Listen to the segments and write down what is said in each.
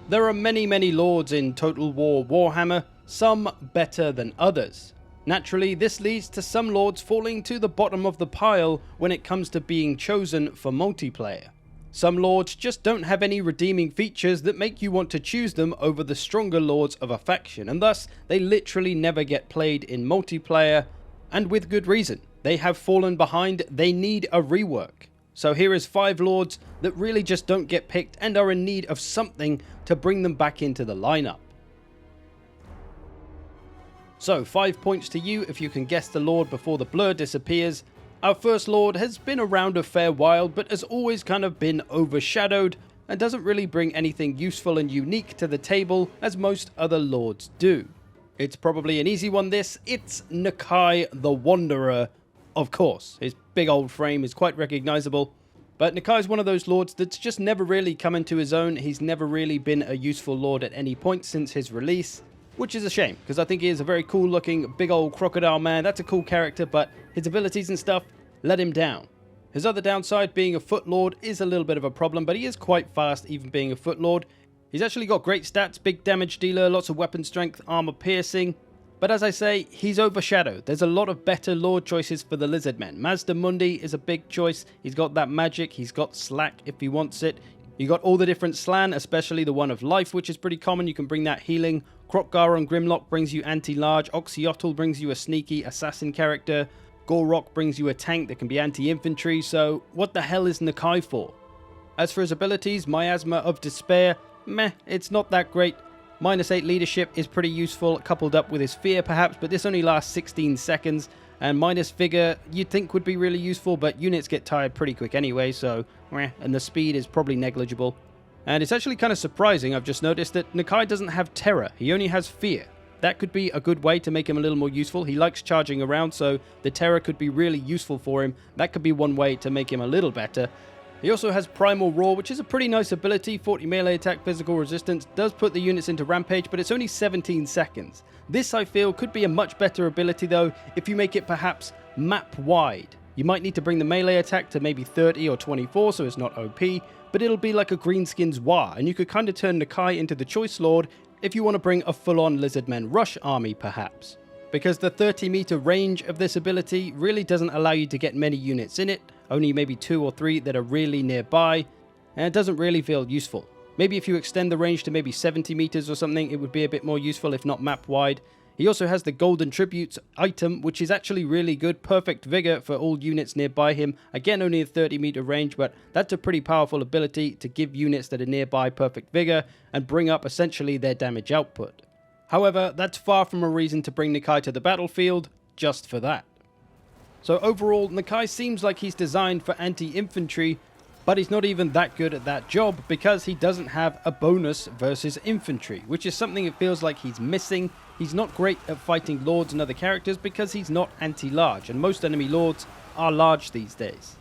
There are many lords in Total War Warhammer, some better than others. Naturally, this leads to some lords falling to the bottom of the pile when it comes to being chosen for multiplayer. Some lords just don't have any redeeming features that make you want to choose them over the stronger lords of a faction, and thus they literally never get played in multiplayer, and with good reason. They have fallen behind, they need a rework. So here is 5 lords that really just don't get picked and are in need of something to bring them back into the lineup. So 5 points to you if you can guess the lord before the blur disappears. Our first lord has been around a fair while, but has always kind of been overshadowed and doesn't really bring anything useful and unique to the table as most other lords do. It's probably an easy one this, it's Nikai the Wanderer, of course. His big old frame is quite recognizable, but Nikai is one of those lords that's just never really come into his own. He's never really been a useful lord at any point since his release, which is a shame, because I think he is a very cool looking big old crocodile man. That's a cool character, but his abilities and stuff let him down. His other downside, being a foot lord, is a little bit of a problem, but he is quite fast even being a foot lord. He's actually got great stats, big damage dealer, lots of weapon strength, armor piercing. But as I say, he's overshadowed. There's a lot of better lord choices for the Lizardmen. Mazda Mundi is a big choice. He's got that magic, he's got slack if he wants it. You got all the different slan, especially the one of life, which is pretty common. You can bring that healing. Krokgar on Grimlock brings you anti-large. Oxyotl brings you a sneaky assassin character. Gorok brings you a tank that can be anti-infantry. So what the hell is Nikai for? As for his abilities, Miasma of Despair, meh, it's not that great. -8 leadership is pretty useful, coupled up with his fear perhaps, but this only lasts 16 seconds. And minus vigor, you'd think would be really useful, but units get tired pretty quick anyway, so and the speed is probably negligible. And it's actually kind of surprising, I've just noticed, that Nikai doesn't have terror, he only has fear. That could be a good way to make him a little more useful. He likes charging around, so the terror could be really useful for him. That could be one way to make him a little better. He also has Primal Roar, which is a pretty nice ability. 40 melee attack, physical resistance, does put the units into rampage, but it's only 17 seconds. This, I feel, could be a much better ability, though, if you make it perhaps map-wide. You might need to bring the melee attack to maybe 30 or 24, so it's not OP, but it'll be like a Greenskins War, and you could kind of turn Nikai into the Choice Lord if you want to bring a full-on Lizardmen Rush army, perhaps. Because the 30-meter range of this ability really doesn't allow you to get many units in it, only maybe 2 or 3 that are really nearby, and it doesn't really feel useful. Maybe if you extend the range to maybe 70 meters or something, it would be a bit more useful, if not map-wide. He also has the Golden Tributes item, which is actually really good, perfect vigor for all units nearby him. Again, only a 30-meter range, but that's a pretty powerful ability to give units that are nearby perfect vigor and bring up essentially their damage output. However, that's far from a reason to bring Nikai to the battlefield just for that. So overall, Nikai seems like he's designed for anti-infantry, but he's not even that good at that job because he doesn't have a bonus versus infantry, which is something it feels like he's missing. He's not great at fighting lords and other characters because he's not anti-large, and most enemy lords are large these days.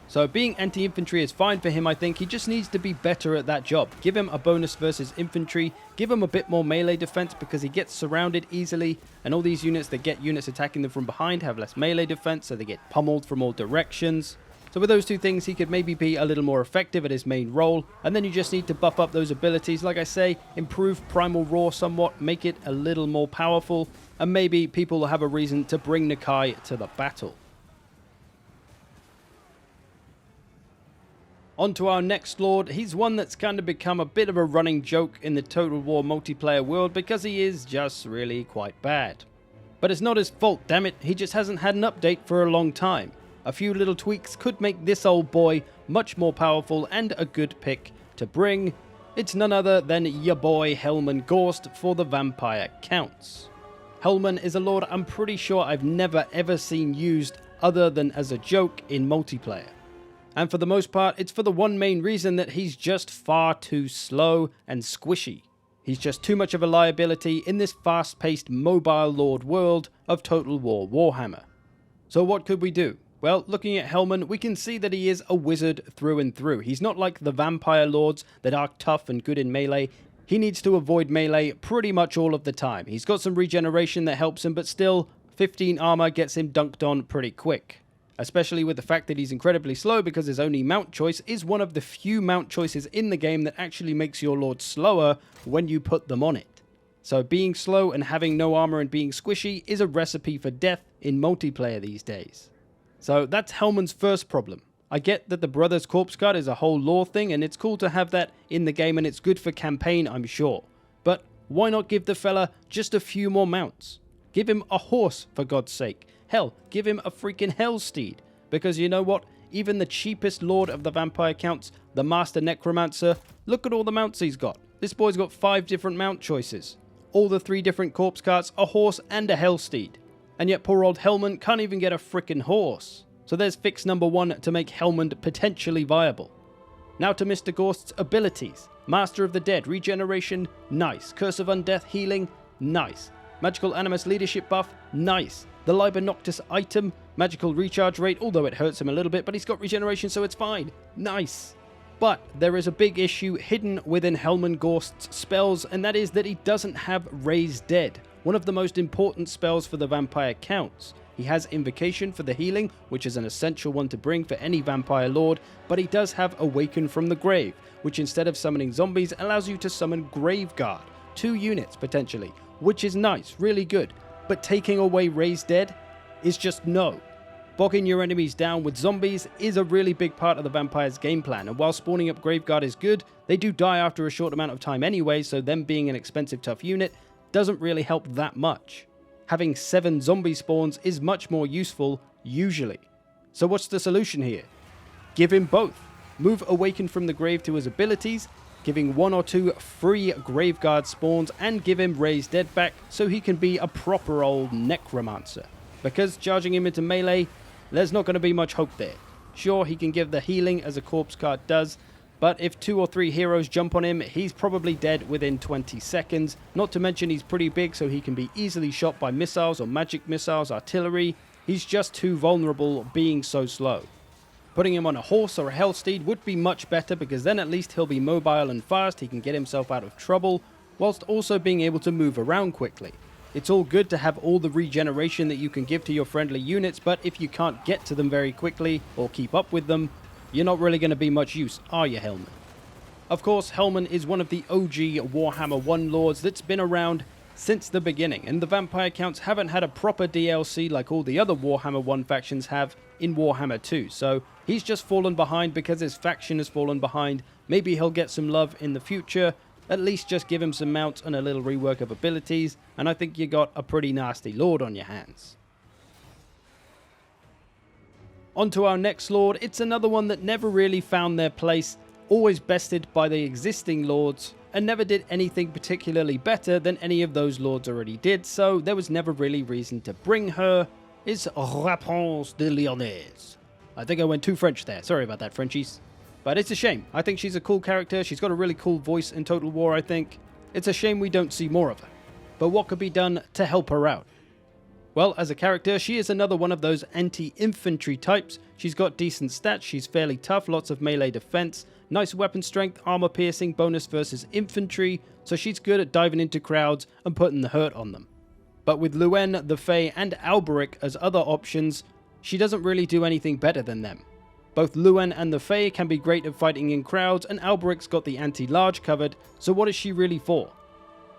So being anti-infantry is fine for him, I think. He just needs to be better at that job. Give him a bonus versus infantry, give him a bit more melee defense because he gets surrounded easily, and all these units that get units attacking them from behind have less melee defense, so they get pummeled from all directions. So with those two things, he could maybe be a little more effective at his main role, and then you just need to buff up those abilities. Like I say, improve Primal Roar somewhat, make it a little more powerful, and maybe people will have a reason to bring Nikai to the battle. On to our next lord. He's one that's kind of become a bit of a running joke in the Total War multiplayer world because he is just really quite bad. But it's not his fault, damn it, he just hasn't had an update for a long time. A few little tweaks could make this old boy much more powerful and a good pick to bring. It's none other than your boy Hellman Gorst for the Vampire Counts. Hellman is a lord I'm pretty sure I've never ever seen used other than as a joke in multiplayer. And for the most part, it's for the one main reason that he's just far too slow and squishy. He's just too much of a liability in this fast-paced mobile lord world of Total War Warhammer. So what could we do? Well, looking at Hellman, we can see that he is a wizard through and through. He's not like the vampire lords that are tough and good in melee. He needs to avoid melee pretty much all of the time. He's got some regeneration that helps him, but still, 15 armor gets him dunked on pretty quick. especially with the fact that he's incredibly slow because his only mount choice is one of the few mount choices in the game that actually makes your lord slower when you put them on it. So being slow and having no armor and being squishy is a recipe for death in multiplayer these days. So that's Hellman's first problem. I get that the Brothers Corpse Guard is a whole lore thing and it's cool to have that in the game and it's good for campaign, I'm sure. But why not give the fella just a few more mounts? Give him a horse, for God's sake. Hell, give him a freaking Hellsteed. Because you know what? Even the cheapest lord of the vampire counts, the Master Necromancer, look at all the mounts he's got. This boy's got 5 different mount choices. All the 3 different corpse carts, a horse and a Hellsteed. And yet poor old Hellman can't even get a frickin' horse. So there's fix number 1 to make Hellman potentially viable. Now to Mr. Ghost's abilities. Master of the Dead, regeneration, nice. Curse of Undeath, healing, nice. Magical Animus leadership buff, nice. The Liber Noctis item, magical recharge rate, although it hurts him a little bit, but he's got regeneration so it's fine. Nice. But there is a big issue hidden within Hellman Ghost's spells, and that is that he doesn't have Raise Dead, one of the most important spells for the vampire counts. He has Invocation for the healing, which is an essential one to bring for any vampire lord, but he does have Awaken from the Grave, which instead of summoning zombies allows you to summon Graveguard, 2 units potentially, which is nice, really good. But taking away Raise Dead is just no. Bogging your enemies down with zombies is a really big part of the vampire's game plan, and while spawning up Graveguard is good, they do die after a short amount of time anyway, so them being an expensive tough unit doesn't really help that much. Having 7 zombie spawns is much more useful, usually. So what's the solution here? Give him both. Move Awaken from the Grave to his abilities, giving 1 or 2 free Graveguard spawns, and give him Raise Dead back so he can be a proper old Necromancer. Because charging him into melee, there's not going to be much hope there. Sure, he can give the healing as a corpse card does, but if 2 or 3 heroes jump on him, he's probably dead within 20 seconds. Not to mention he's pretty big, so he can be easily shot by missiles or magic missiles, artillery. He's just too vulnerable being so slow. Putting him on a horse or a Hellsteed would be much better, because then at least he'll be mobile and fast, he can get himself out of trouble, whilst also being able to move around quickly. It's all good to have all the regeneration that you can give to your friendly units, but if you can't get to them very quickly or keep up with them, you're not really going to be much use, are you, Hellman? Of course, Hellman is one of the OG Warhammer 1 lords that's been around since the beginning, and the vampire counts haven't had a proper DLC like all the other Warhammer 1 factions have in Warhammer 2, so he's just fallen behind because his faction has fallen behind. Maybe he'll get some love in the future. At least just give him some mounts and a little rework of abilities, and I think you got a pretty nasty lord on your hands. On to our next lord. It's another one that never really found their place, always bested by the existing lords, and never did anything particularly better than any of those lords already did, so there was never really reason to bring her. Is Réponse de Leonis. I think I went too French there, sorry about that, Frenchies. But it's a shame. I think she's a cool character. She's got a really cool voice in Total War, I think. It's a shame we don't see more of her. But what could be done to help her out? Well, as a character, she is another one of those anti-infantry types. She's got decent stats, she's fairly tough, lots of melee defense, nice weapon strength, armor piercing, bonus versus infantry, so she's good at diving into crowds and putting the hurt on them. But with Luen, the Fae, and Alberic as other options, she doesn't really do anything better than them. Both Luen and the Fae can be great at fighting in crowds, and Alberic's got the anti-large covered, so what is she really for?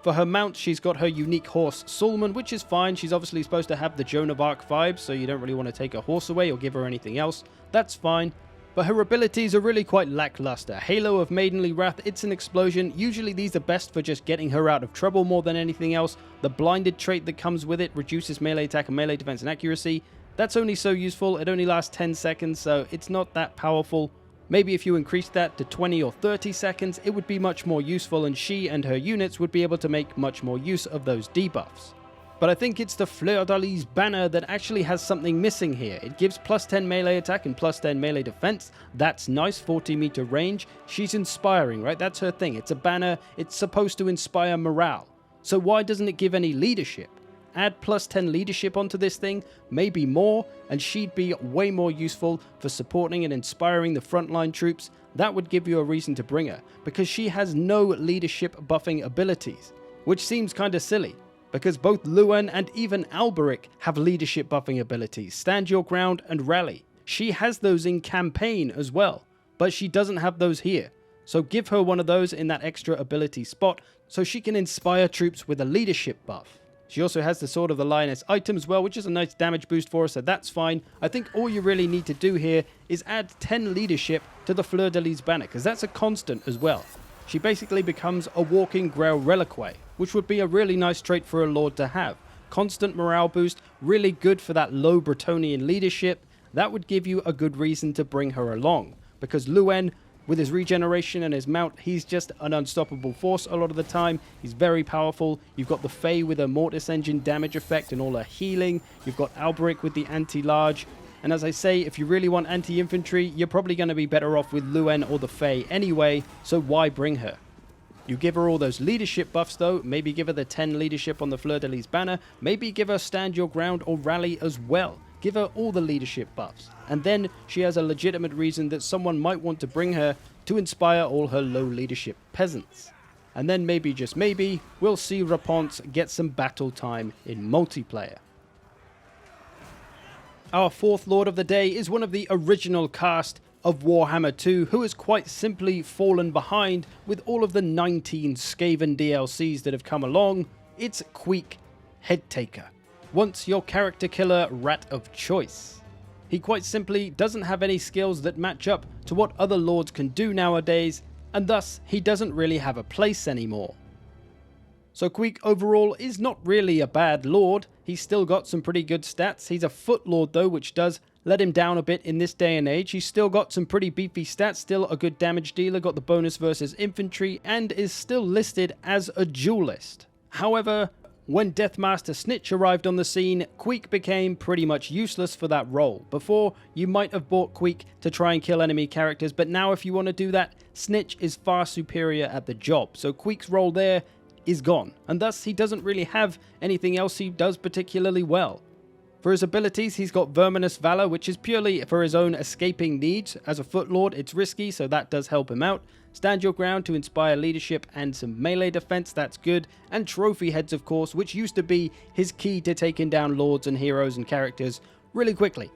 For her mount, she's got her unique horse Sulman, which is fine. She's obviously supposed to have the Joan of Arc vibes, so you don't really want to take her horse away or give her anything else. That's fine. But her abilities are really quite lackluster. Halo of Maidenly Wrath, it's an explosion. Usually these are best for just getting her out of trouble more than anything else. The blinded trait that comes with it reduces melee attack and melee defense and accuracy. That's only so useful. It only lasts 10 seconds, so it's not that powerful. Maybe if you increase that to 20 or 30 seconds, it would be much more useful, and she and her units would be able to make much more use of those debuffs. But I think it's the Fleur de Lis banner that actually has something missing here. It gives plus 10 melee attack and plus 10 melee defense. That's nice, 40 meter range. She's inspiring, right? That's her thing. It's a banner. It's supposed to inspire morale. So why doesn't it give any leadership? Add plus 10 leadership onto this thing, maybe more, and she'd be way more useful for supporting and inspiring the frontline troops. That would give you a reason to bring her, because she has no leadership buffing abilities, which seems kinda silly. because both Luen and even Alberic have leadership buffing abilities, Stand Your Ground and Rally. She has those in campaign as well, but she doesn't have those here. So give her one of those in that extra ability spot so she can inspire troops with a leadership buff. She also has the Sword of the Lioness item as well, which is a nice damage boost for her, so that's fine. I think all you really need to do here is add 10 leadership to the Fleur-de-Lis banner, because that's a constant as well. She basically becomes a walking Grail Reliquary, which would be a really nice trait for a Lord to have. Constant morale boost, really good for that low Bretonnian leadership. That would give you a good reason to bring her along, because Luen, with his regeneration and his mount, he's just an unstoppable force a lot of the time. He's very powerful. You've got the Fae with a Mortis Engine damage effect and all her healing. You've got Alberic with the anti-large. And as I say, if you really want anti-infantry, you're probably going to be better off with Luen or the Fae anyway, so why bring her? You give her all those leadership buffs though, maybe give her the 10 leadership on the Fleur-de-Lis banner, maybe give her Stand Your Ground or Rally as well. Give her all the leadership buffs, and then she has a legitimate reason that someone might want to bring her to inspire all her low leadership peasants. And then maybe, just maybe, we'll see Raponce get some battle time in multiplayer. Our fourth Lord of the Day is one of the original cast of Warhammer 2, who has quite simply fallen behind with all of the 19 Skaven DLCs that have come along. It's Queek, Headtaker. Once your character killer rat of choice. He quite simply doesn't have any skills that match up to what other lords can do nowadays, and thus he doesn't really have a place anymore. So Queek overall is not really a bad lord. He's still got some pretty good stats. He's a foot lord though, which does let him down a bit in this day and age. He's still got some pretty beefy stats, still a good damage dealer, got the bonus versus infantry, and is still listed as a duelist. However, when Deathmaster Snitch arrived on the scene, Queek became pretty much useless for that role. Before, you might have bought Queek to try and kill enemy characters, but now if you want to do that, Snitch is far superior at the job. So Queek's role there is gone, and thus he doesn't really have anything else he does particularly well. For his abilities, he's got Verminous Valor, which is purely for his own escaping needs. As a foot lord, it's risky, so that does help him out. Stand Your Ground to inspire leadership and some melee defense, that's good. And Trophy Heads, of course, which used to be his key to taking down lords and heroes and characters really quickly.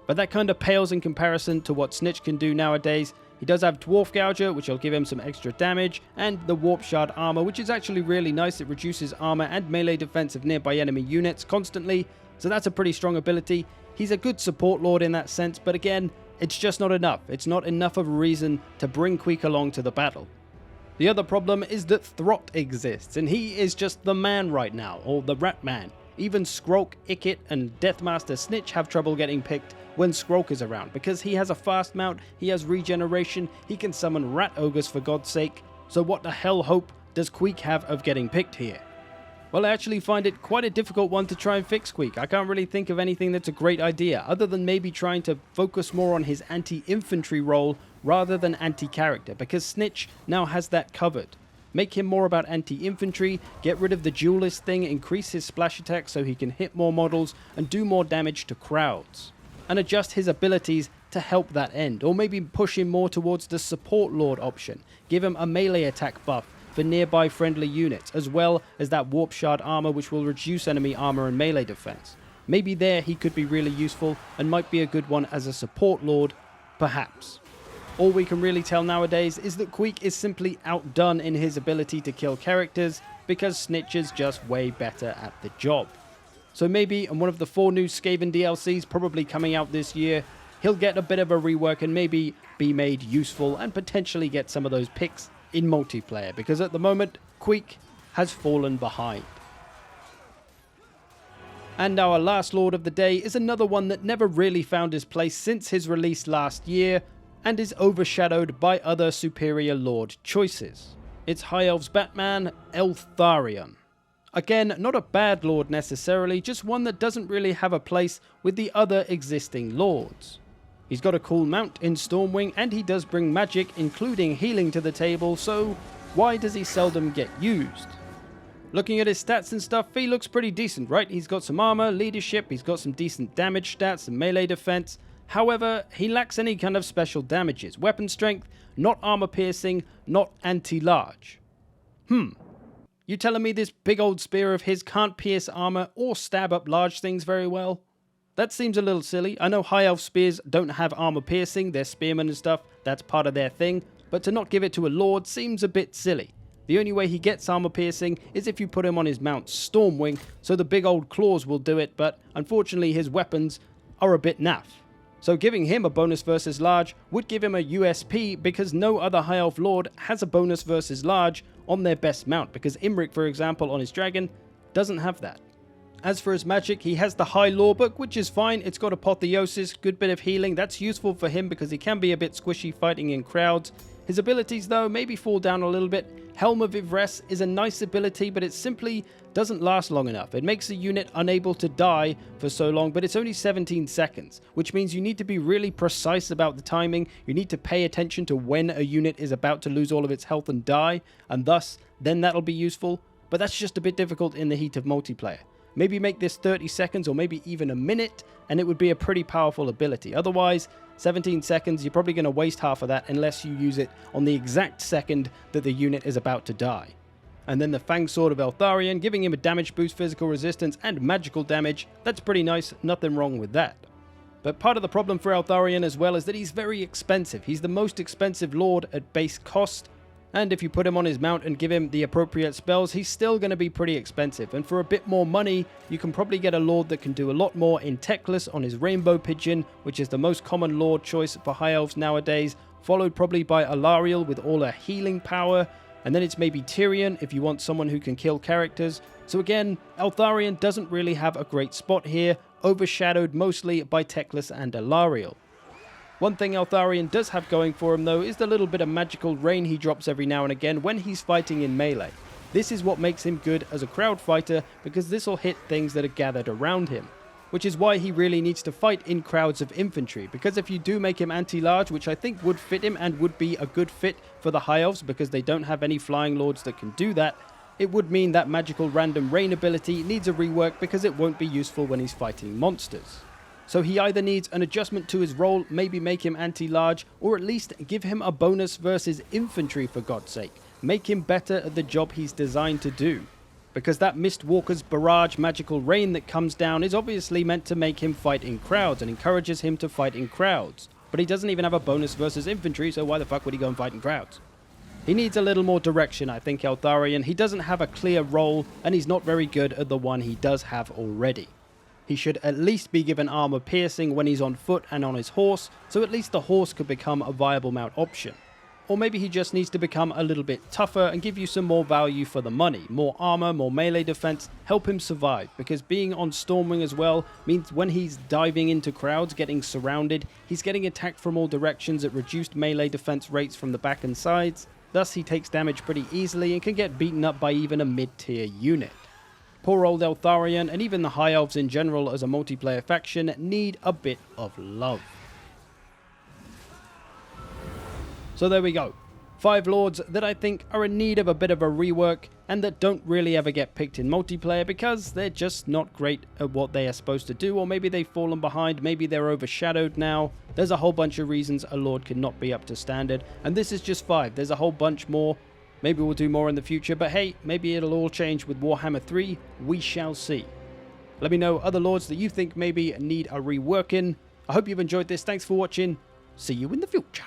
But that kind of pales in comparison to what Snitch can do nowadays. He does have Dwarf Gouger, which will give him some extra damage, and the Warp Shard Armor, which is actually really nice. It reduces armor and melee defense of nearby enemy units constantly, so that's a pretty strong ability. He's a good support lord in that sense, but again, it's just not enough. It's not enough of a reason to bring Queek along to the battle. The other problem is that Throt exists, and he is just the man right now, or the Rat Man. Even Skroak, Ikit, and Deathmaster Snitch have trouble getting picked when Skroak is around, because he has a fast mount, he has regeneration, he can summon Rat Ogres for God's sake, so what the hell hope does Queek have of getting picked here? Well, I actually find it quite a difficult one to try and fix Queek. I can't really think of anything that's a great idea, other than maybe trying to focus more on his anti-infantry role rather than anti-character, because Snitch now has that covered. Make him more about anti-infantry, get rid of the duelist thing, increase his splash attack so he can hit more models and do more damage to crowds. And adjust his abilities to help that end, or maybe push him more towards the support lord option. Give him a melee attack buff for nearby friendly units, as well as that Warp Shard armor which will reduce enemy armor and melee defense. Maybe there he could be really useful and might be a good one as a support lord, perhaps. All we can really tell nowadays is that Queek is simply outdone in his ability to kill characters because Snitch is just way better at the job. So maybe in one of the 4 new Skaven DLCs probably coming out this year, he'll get a bit of a rework and maybe be made useful and potentially get some of those picks in multiplayer, because at the moment, Queek has fallen behind. And our last Lord of the Day is another one that never really found his place since his release last year, and is overshadowed by other superior Lord choices. It's High Elves Batman, Eltharion. Again, not a bad Lord necessarily, just one that doesn't really have a place with the other existing Lords. He's got a cool mount in Stormwing, and he does bring magic, including healing, to the table, so why does he seldom get used? Looking at his stats and stuff, he looks pretty decent, right? He's got some armor, leadership, he's got some decent damage stats and melee defense. However, he lacks any kind of special damages. Weapon strength, not armor piercing, not anti-large. You telling me this big old spear of his can't pierce armor or stab up large things very well? That seems a little silly. I know high elf spears don't have armor piercing, they're spearmen and stuff, that's part of their thing, but to not give it to a lord seems a bit silly. The only way he gets armor piercing is if you put him on his mount Stormwing, so the big old claws will do it, but unfortunately his weapons are a bit naff. So giving him a bonus versus large would give him a USP because no other high elf lord has a bonus versus large on their best mount, because Imric, for example, on his dragon doesn't have that. As for his magic, he has the high law book, which is fine. It's got apotheosis, good bit of healing. That's useful for him because he can be a bit squishy fighting in crowds. His abilities, though, maybe fall down a little bit. Helm of Ivres is a nice ability, but it simply doesn't last long enough. It makes a unit unable to die for so long, but it's only 17 seconds, which means you need to be really precise about the timing. You need to pay attention to when a unit is about to lose all of its health and die, and thus, then that'll be useful. But that's just a bit difficult in the heat of multiplayer. Maybe make this 30 seconds or maybe even a minute, and it would be a pretty powerful ability. Otherwise, 17 seconds, you're probably going to waste half of that unless you use it on the exact second that the unit is about to die. And then the Fang Sword of Eltharion, giving him a damage boost, physical resistance, and magical damage. That's pretty nice, nothing wrong with that. But part of the problem for Eltharion as well is that he's very expensive. He's the most expensive lord at base cost. And if you put him on his mount and give him the appropriate spells, he's still going to be pretty expensive. And for a bit more money, you can probably get a lord that can do a lot more in Teclis on his Rainbow Pigeon, which is the most common lord choice for high elves nowadays, followed probably by Alariel with all her healing power, and then it's maybe Tyrion if you want someone who can kill characters. So again, Eltharion doesn't really have a great spot here, overshadowed mostly by Teclis and Alariel. One thing Eltharion does have going for him though is the little bit of magical rain he drops every now and again when he's fighting in melee. This is what makes him good as a crowd fighter, because this will hit things that are gathered around him. Which is why he really needs to fight in crowds of infantry, because if you do make him anti-large, which I think would fit him and would be a good fit for the high elves because they don't have any flying lords that can do that, it would mean that magical random rain ability needs a rework because it won't be useful when he's fighting monsters. So he either needs an adjustment to his role, maybe make him anti-large, or at least give him a bonus versus infantry for God's sake. Make him better at the job he's designed to do. Because that Mistwalker's barrage magical rain that comes down is obviously meant to make him fight in crowds and encourages him to fight in crowds. But he doesn't even have a bonus versus infantry, so why the fuck would he go and fight in crowds? He needs a little more direction, I think, Eltharion. He doesn't have a clear role, and he's not very good at the one he does have already. He should at least be given armor piercing when he's on foot and on his horse, so at least the horse could become a viable mount option. Or maybe he just needs to become a little bit tougher and give you some more value for the money. More armor, more melee defense, help him survive, because being on Stormwing as well means when he's diving into crowds, getting surrounded, he's getting attacked from all directions at reduced melee defense rates from the back and sides. Thus he takes damage pretty easily and can get beaten up by even a mid-tier unit. Poor old Eltharion, and even the High Elves in general as a multiplayer faction, need a bit of love. So there we go. 5 lords that I think are in need of a bit of a rework, and that don't really ever get picked in multiplayer because they're just not great at what they are supposed to do, or maybe they've fallen behind, maybe they're overshadowed now. There's a whole bunch of reasons a lord cannot be up to standard, and this is just 5. There's a whole bunch more. Maybe we'll do more in the future, but hey, maybe it'll all change with Warhammer 3. We shall see. Let me know other lords that you think maybe need a reworking. I hope you've enjoyed this. Thanks for watching. See you in the future.